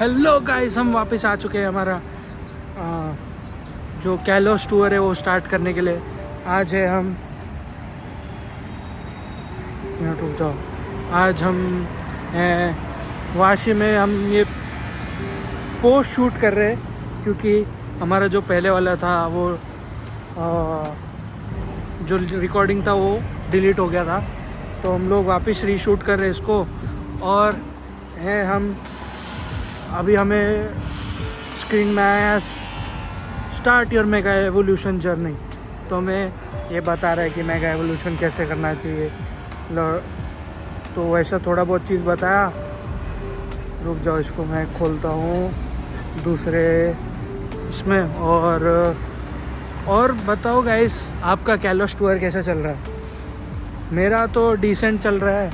Hello guys, हम वापस आ चुके हैं। हमारा जो कैलोस टूर है वो स्टार्ट करने के लिए आज है। हम मिनट रुक जाओ। आज हम हैं वाशी में। हम ये पोस्ट शूट कर रहे हैं क्योंकि हमारा जो पहले वाला था वो जो रिकॉर्डिंग था वो डिलीट हो गया था, तो हम लोग वापस रीशूट कर रहे हैं इसको। और हैं हम अभी हमें स्क्रीन में आया start your mega evolution journey, तो हमें ये बता रहा है कि मेगा एवोल्यूशन कैसे करना चाहिए। तो वैसा थोड़ा बहुत चीज़ बताया। रुक जाओ, इसको मैं खोलता हूँ दूसरे इसमें। और बताओ गाइस, आपका कैलोस टूर कैसा चल रहा है? मेरा तो डिसेंट चल रहा है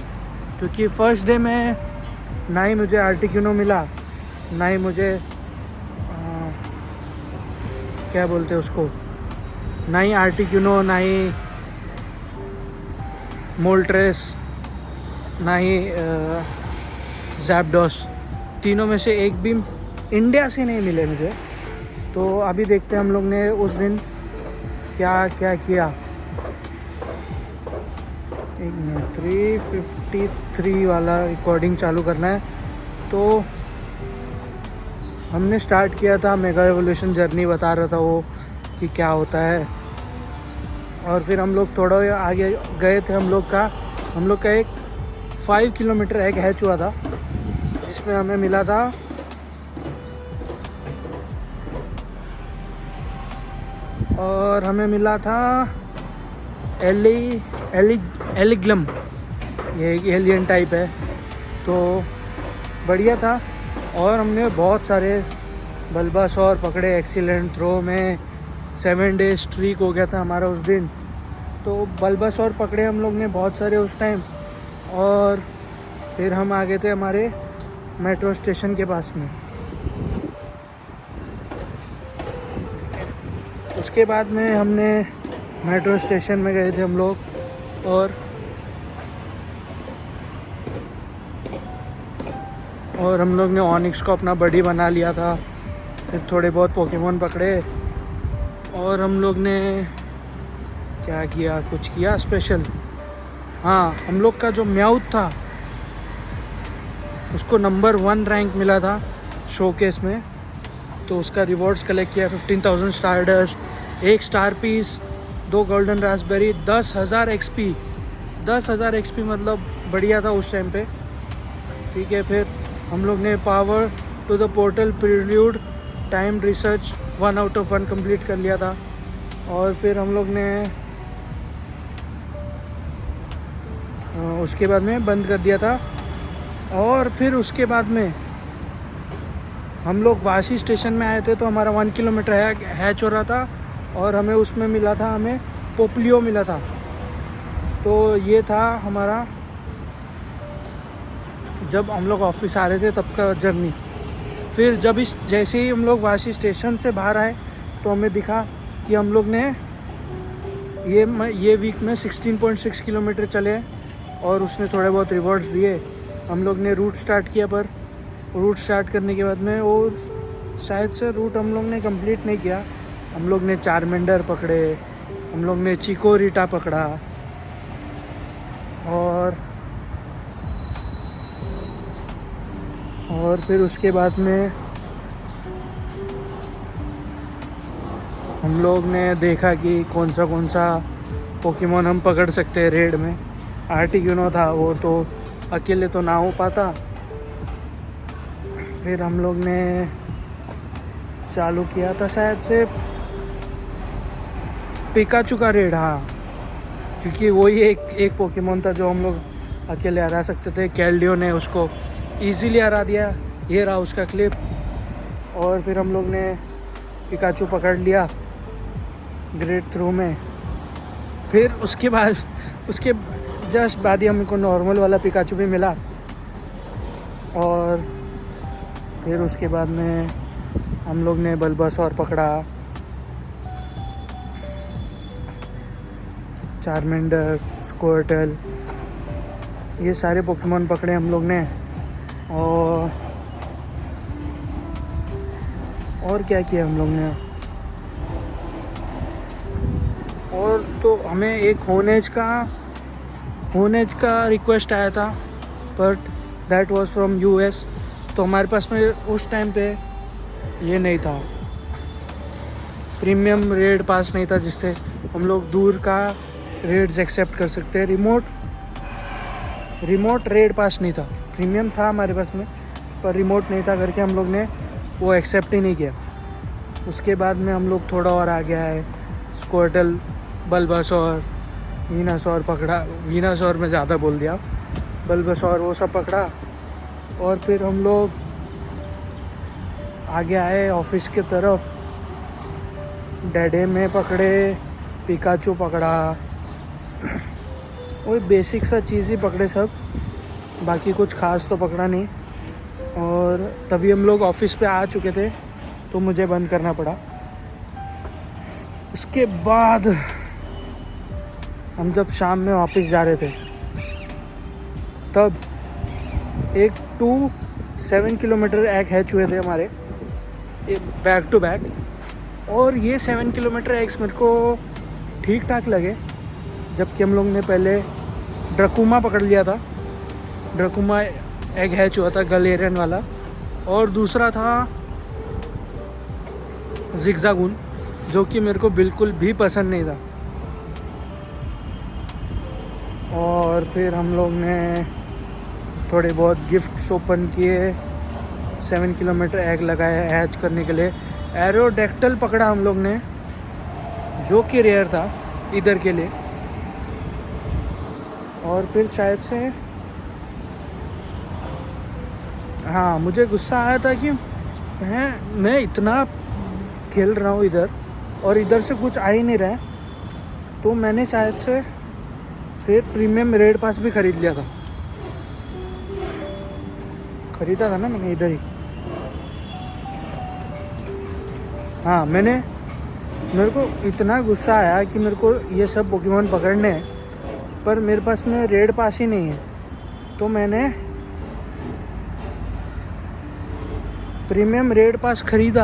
क्योंकि फर्स्ट डे में ना ही मुझे आर्टिक्यूनो मिला, ना ही मुझे क्या बोलते हैं उसको, ना ही आर्टिक्यूनो, ना ही मोल्ट्रेस, ना ही ज़ैप्डोस। तीनों में से एक भी इंडिया से नहीं मिले मुझे। तो अभी देखते हैं हम लोग ने उस दिन क्या क्या किया। 353 वाला रिकॉर्डिंग चालू करना है। तो हमने स्टार्ट किया था मेगा एवोल्यूशन जर्नी, बता रहा था वो कि क्या होता है। और फिर हम लोग थोड़ा आगे गए थे। हम लोग का एक 5 किलोमीटर एक हैच हुआ था जिसमें हमें मिला था एलिग्लम। ये एक एलियन टाइप है, तो बढ़िया था। और हमने बहुत सारे बल्बासौर पकड़े। एक्सीलेंट थ्रो में 7 डेज स्ट्रीक हो गया था हमारा उस दिन। तो बल्बासौर पकड़े हम लोग ने बहुत सारे उस टाइम। और फिर हम आ गए थे हमारे मेट्रो स्टेशन के पास में। उसके बाद में हमने मेट्रो स्टेशन में गए थे हम लोग। और हम लोग ने ऑनिक्स को अपना बडी बना लिया था। फिर थोड़े बहुत पोकेमोन पकड़े। और हम लोग ने क्या किया, कुछ किया स्पेशल। हाँ, हम लोग का जो म्याउथ था उसको नंबर 1 रैंक मिला था शोकेस में। तो उसका रिवॉर्ड्स कलेक्ट किया। 15,000 star dust, 1 star piece, 2 golden raspberry, 10,000 XP। 10,000 XP मतलब बढ़िया था उस टाइम पे। ठीक है, फिर हम लोग ने power to the portal prelude time research 1 out of 1 complete कर लिया था। और फिर हम लोग ने उसके बाद में बंद कर दिया था। और फिर उसके बाद में हम लोग वाशी स्टेशन में आए थे। तो हमारा 1 किलोमीटर हैच हो रहा था और हमें उसमें मिला था, हमें पोपलियो मिला था। तो ये था हमारा जब हम लोग ऑफिस आ रहे थे तब का जर्नी। फिर जैसे ही हम लोग वाशी स्टेशन से बाहर आए तो हमें दिखा कि हम लोग ने ये वीक में 16.6 किलोमीटर चले। और उसने थोड़े बहुत रिवॉर्ड्स दिए। हम लोग ने रूट स्टार्ट किया, पर रूट स्टार्ट करने के बाद में वो शायद से रूट हम लोग ने कंप्लीट नहीं किया। हम लोग ने चारमेंडर पकड़े, हम लोग ने चिकोरिटा पकड़ा। और फिर उसके बाद में हम लोग ने देखा कि कौन सा पोकेमोन हम पकड़ सकते हैं रेड में। आर्टिक्यूनो था, वो तो अकेले तो ना हो पाता। फिर हम लोग ने चालू किया था शायद से पिकाचू का रेड। हाँ, क्योंकि वही एक पोकेमोन था जो हम लोग अकेले हरा सकते थे। कैल्डियो ने उसको इजीली हरा दिया। ये रहा उसका क्लिप। और फिर हम लोग ने पिकाचू पकड़ लिया ग्रेट थ्रू में। फिर उसके जस्ट बाद ही हमको नॉर्मल वाला पिकाचू भी मिला। और फिर उसके बाद में हम लोग ने बल्बासौर पकड़ा, चारमेंडर, स्क्वर्टल, ये सारे पोकेमोन पकड़े हम लोग ने। और और क्या किया हम लोग ने, और तो हमें एक होनेज का रिक्वेस्ट आया था, but that was from US. तो हमारे पास में उस टाइम पे ये नहीं था, प्रीमियम रेड पास नहीं था जिससे हम लोग दूर का रेड्स एक्सेप्ट कर सकते हैं। रिमोट रेड पास नहीं था, प्रीमियम था हमारे पास में पर रिमोट नहीं था करके हम लोग ने वो एक्सेप्ट ही नहीं किया। उसके बाद में हम लोग थोड़ा और आगे आए, स्क्वार्टल, बल्बासोर, वीनासोर पकड़ा, वीनासोर में ज़्यादा बोल दिया, बल्बासोर वो सब पकड़ा। और फिर हम लोग आगे आए ऑफिस के तरफ, डेडे में पकड़े, पिकाचू पकड़ा, वही बेसिक सा चीज़ ही पकड़े सब, बाकी कुछ खास तो पकड़ा नहीं। और तभी हम लोग ऑफिस पे आ चुके थे तो मुझे बंद करना पड़ा। उसके बाद हम जब शाम में वापस जा रहे थे तब एक 7 किलोमीटर एग हैच हुए थे हमारे बैक टू बैक, और ये 7 किलोमीटर एग्स मेरे को ठीक ठाक लगे, जबकि हम लोग ने पहले ड्रकुमा पकड़ लिया था, ड्रकुमा एग हैच हुआ था गलेरियन वाला, और दूसरा था जिगजागुन जो कि मेरे को बिल्कुल भी पसंद नहीं था। और फिर हम लोग ने थोड़े बहुत गिफ्ट्स ओपन किए, 7 किलोमीटर एग लगाए हैच करने के लिए। एरोडेक्टल पकड़ा हम लोग ने जो कि रेयर था इधर के लिए। और फिर शायद से हाँ, मुझे गुस्सा आया था कि मैं इतना खेल रहा हूँ इधर और इधर से कुछ आ ही नहीं रहा है, तो मैंने शायद से फिर प्रीमियम रेड पास भी ख़रीद लिया था, ख़रीदा था ना मैंने इधर ही। हाँ, मेरे को इतना गुस्सा आया कि मेरे को ये सब पोकेमॉन पकड़ने हैं पर मेरे पास में रेड पास ही नहीं है, तो मैंने प्रीमियम रेड पास ख़रीदा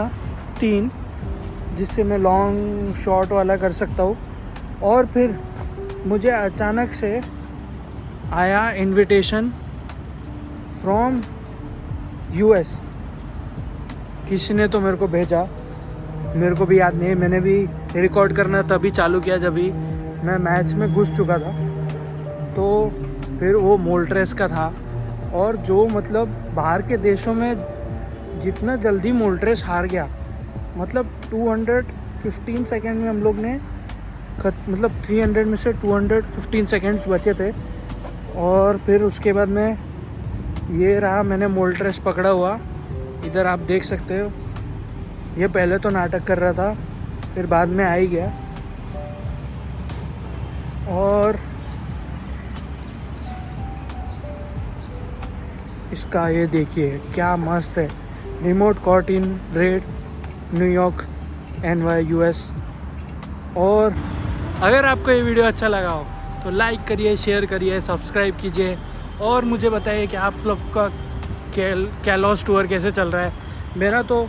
3, जिससे मैं लॉन्ग शॉट वाला कर सकता हूँ। और फिर मुझे अचानक से आया इनविटेशन फ्रॉम यूएस, किसी ने तो मेरे को भेजा, मेरे को भी याद नहीं, मैंने भी रिकॉर्ड करना तभी चालू किया जब भी मैं मैच में घुस चुका था। तो फिर वो मोल्ट्रेस का था, और जो मतलब बाहर के देशों में जितना जल्दी मोल्ट्रेस हार गया, मतलब 215 सेकेंड में हम लोग ने मतलब 300 में से 215 सेकेंड्स बचे थे। और फिर उसके बाद में ये रहा, मैंने मोल्ट्रेस पकड़ा हुआ, इधर आप देख सकते हो। ये पहले तो नाटक कर रहा था, फिर बाद में आ ही गया। और इसका ये देखिए क्या मस्त है, remote caught in red, New York, NY US। और अगर आपको ये वीडियो अच्छा लगा हो तो लाइक करिए, शेयर करिए, सब्सक्राइब कीजिए, और मुझे बताइए कि आप लोग का कैलॉस टूर कैसे चल रहा है। मेरा तो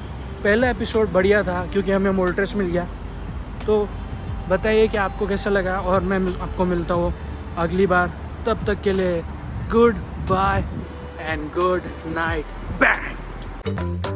पहला एपिसोड बढ़िया था क्योंकि हमें मोल्ट्रेस मिल गया, तो बताइए कि आपको कैसा लगा, और मैं आपको मिलता हूँ अगली बार। तब तक के लिए good bye and good night. Bang.